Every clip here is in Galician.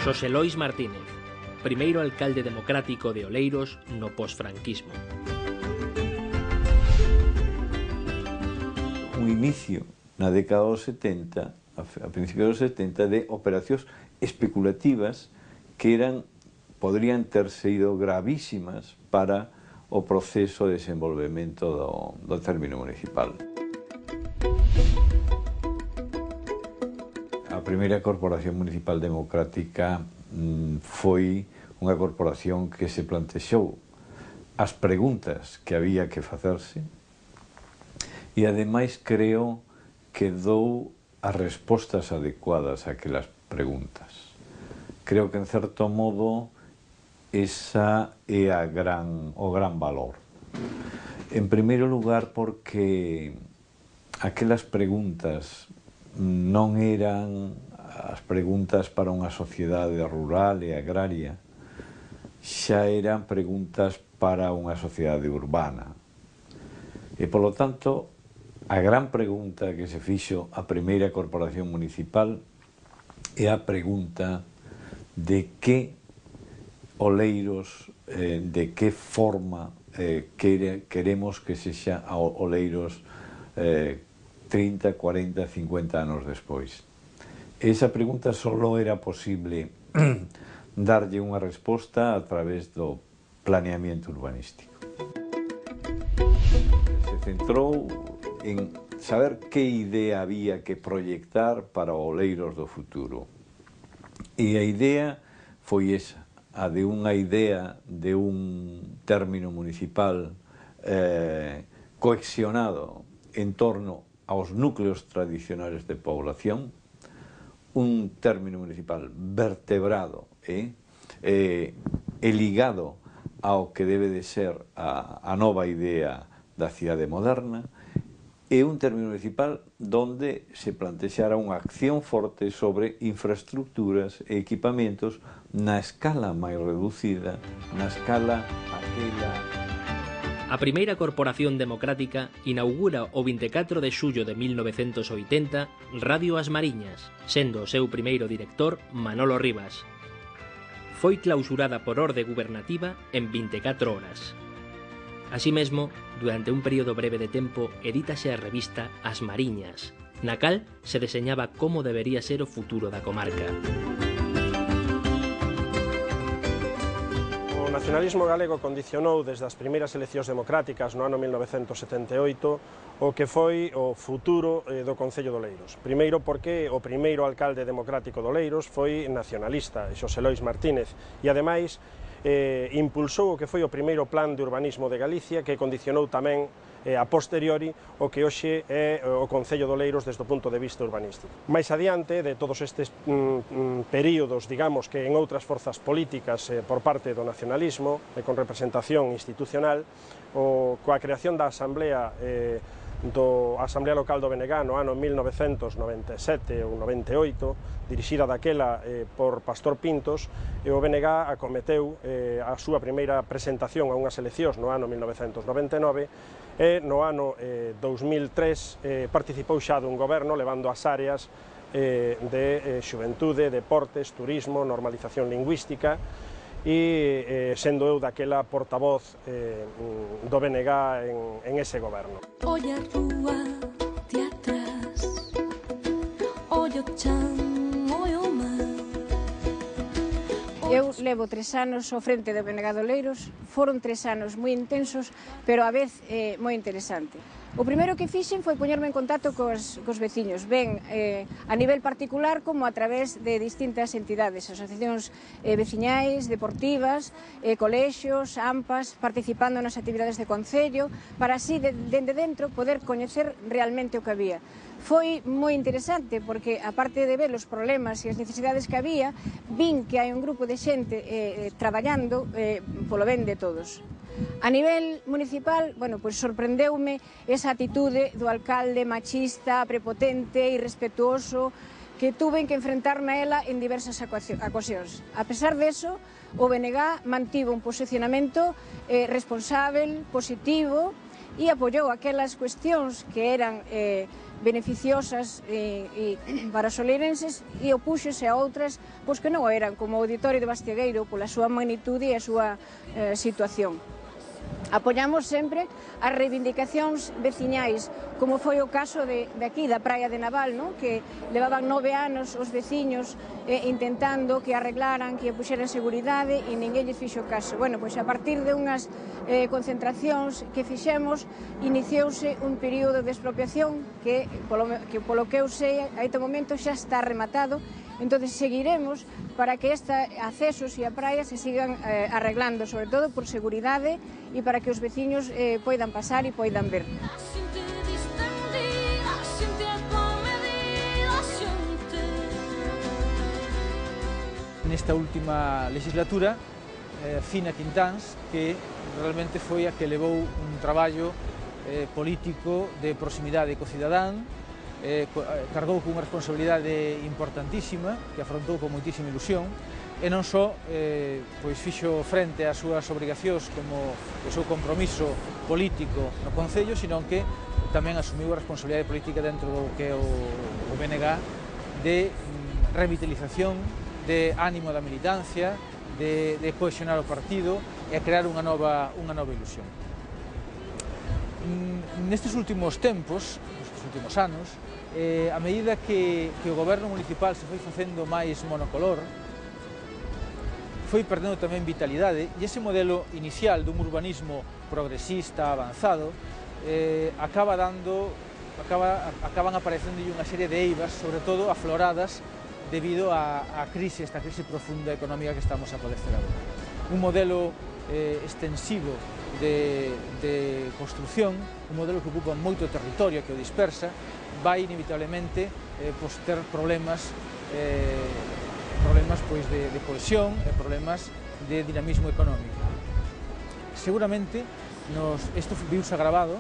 Xosé Lois Martínez, primeiro alcalde democrático de Oleiros no posfranquismo. Un inicio na década dos 70, a principios dos 70, de operacións especulativas que podrían ter sido gravísimas para o proceso de desenvolvemento do término municipal. A primeira Corporación Municipal Democrática foi unha corporación que se plantexou as preguntas que había que facerse e, ademais, creo que dou as respostas adecuadas a aquelas preguntas. Creo que, en certo modo, esa é o gran valor. En primeiro lugar, porque aquelas preguntas non eran as preguntas para unha sociedade rural e agraria, xa eran preguntas para unha sociedade urbana. E, polo tanto, a gran pregunta que se fixo a primeira corporación municipal é a pregunta de que Oleiros, de que forma queremos que sexa Oleiros 30, 40, 50 anos despois. Esa pregunta só era posible darlle unha resposta a través do planeamiento urbanístico. Se centrou en saber que idea había que proyectar para Oleiros do futuro. E a idea foi esa, a de unha idea de un término municipal cohesionado en torno aos núcleos tradicionales de población, un término municipal vertebrado e ligado ao que debe de ser a nova idea da cidade moderna, e un término municipal donde se plantexara unha acción forte sobre infraestructuras e equipamentos na escala máis reducida, na escala aquela... A primeira Corporación Democrática inaugura o 24 de xullo de 1980 Radio As Mariñas, sendo o seu primeiro director Manolo Rivas. Foi clausurada por orde gubernativa en 24 horas. Así mesmo, durante un período breve de tempo, edítase a revista As Mariñas, na cal se deseñaba como debería ser o futuro da comarca. O nacionalismo galego condicionou desde as primeiras eleccións democráticas no ano 1978 o que foi o futuro do Concello de Oleiros. Primeiro porque o primeiro alcalde democrático de Oleiros foi nacionalista, Xosé Lois Martínez, e ademais impulsou o que foi o primeiro plan de urbanismo de Galicia, que condicionou tamén a posteriori o que hoxe é o Concello de Oleiros desde o punto de vista urbanístico. Mais adiante de todos estes períodos, digamos, que en outras forzas políticas por parte do nacionalismo e con representación institucional, coa creación da Asamblea Asamblea Local do Benegá no ano 1997 ou 98, dirixida daquela por Pastor Pintos, e o Benegá acometeu a súa primeira presentación a unhas eleccións no ano 1999, e no ano 2003 participou xa dun goberno levando as áreas de xuventude, deportes, turismo, normalización lingüística, e sendo eu daquela portavoz do BNG en ese goberno. Olla rúa de atrás, ollo chan, ollo mar. Eu levo 3 anos ao frente do BNG de Oleiros. Foron 3 anos moi intensos, pero á vez moi interesante. O primeiro que fixen foi poñerme en contacto cos veciños, ben a nivel particular como a través de distintas entidades, asociacións veciñais, deportivas, colexios, AMPAs, participando nas actividades de concello, para así, dende dentro, poder coñecer realmente o que había. Foi moi interesante porque, aparte de ver os problemas e as necesidades que había, vin que hai un grupo de xente traballando polo ben de todos. A nivel municipal, pois sorprendeume esa atitude do alcalde machista, prepotente, irrespetuoso, que tuve que enfrentarme a ela en diversas ocasións. A pesar deso, o BNG mantivo un posicionamento responsável, positivo, e apoiou aquelas cuestións que eran beneficiosas para os oleirenses e opúxose a outras pois que non o eran, como o Auditorio de Bastiagueiro pola súa magnitude e a súa situación. Apoiamos sempre as reivindicacións veciñais, como foi o caso de aquí, da Praia de Naval, no? Que levaban 9 anos os veciños intentando que arreglaran, que puxeran seguridade e ninguén lles fixo caso. Bueno, pois a partir de unhas concentracións que fixemos, iniciouse un período de expropiación que, polo que eu sei, a este momento xa está rematado. Entón, seguiremos para que estes accesos e a praia se sigan arreglando, sobre todo por seguridade e para que os veciños poidan pasar e poidan ver. Nesta última legislatura, Fina Quintáns, que realmente foi a que levou un traballo político de proximidade co cidadán, cargou cunha responsabilidade importantísima que afrontou con moitísima ilusión e non só pois fixo frente ás súas obrigacións como o seu compromiso político no Concello, sino que tamén asumiu a responsabilidade política dentro do que é o BNG de revitalización, de ánimo da militancia, de cohesionar o partido e a crear unha nova ilusión. Nestes últimos tempos, nestes últimos anos, a medida que o goberno municipal se foi facendo máis monocolor, foi perdendo tamén vitalidade e ese modelo inicial dun urbanismo progresista, avanzado, acaban aparecendo unha serie de eivas, sobre todo afloradas debido á crise, esta crise profunda económica que estamos a padecer agora. Un modelo extensivo de construción, un modelo que ocupa moito territorio, que o dispersa, vai inevitablemente ter problemas pois, de cohesión e problemas de dinamismo económico. Seguramente isto viuse agravado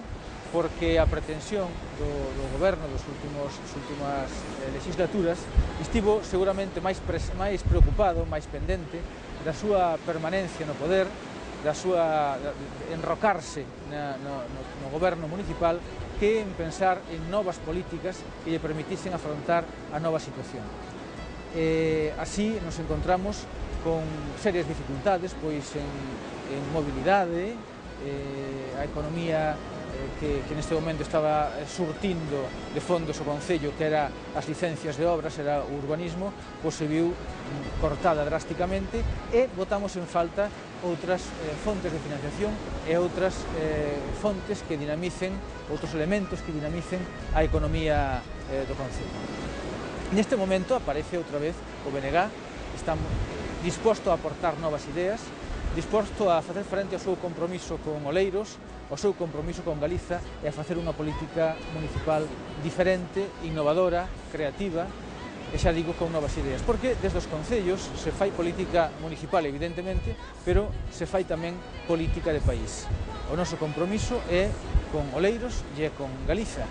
porque a pretensión do goberno das últimas legislaturas estivo seguramente máis preocupado, máis pendente da súa permanencia no poder, da súa enrocarse no goberno municipal, que en pensar en novas políticas que lle permitisen afrontar a nova situación. Así nos encontramos con serias dificultades pois en mobilidade, a economía que neste momento estaba surtindo de fondos o Concello, que era as licencias de obras, era o urbanismo, pois se viu cortada drásticamente e botamos en falta outras fontes de financiación e outras fontes que dinamicen, outros elementos que dinamicen a economía do Concello. Neste momento aparece outra vez o BNG, está disposto a aportar novas ideas, disposto a facer frente ao seu compromiso con Oleiros, ao seu compromiso con Galiza e a facer unha política municipal diferente, innovadora, creativa e xa digo con novas ideas, porque desde os concellos se fai política municipal evidentemente, pero se fai tamén política de país. O noso compromiso é con Oleiros e é con Galiza.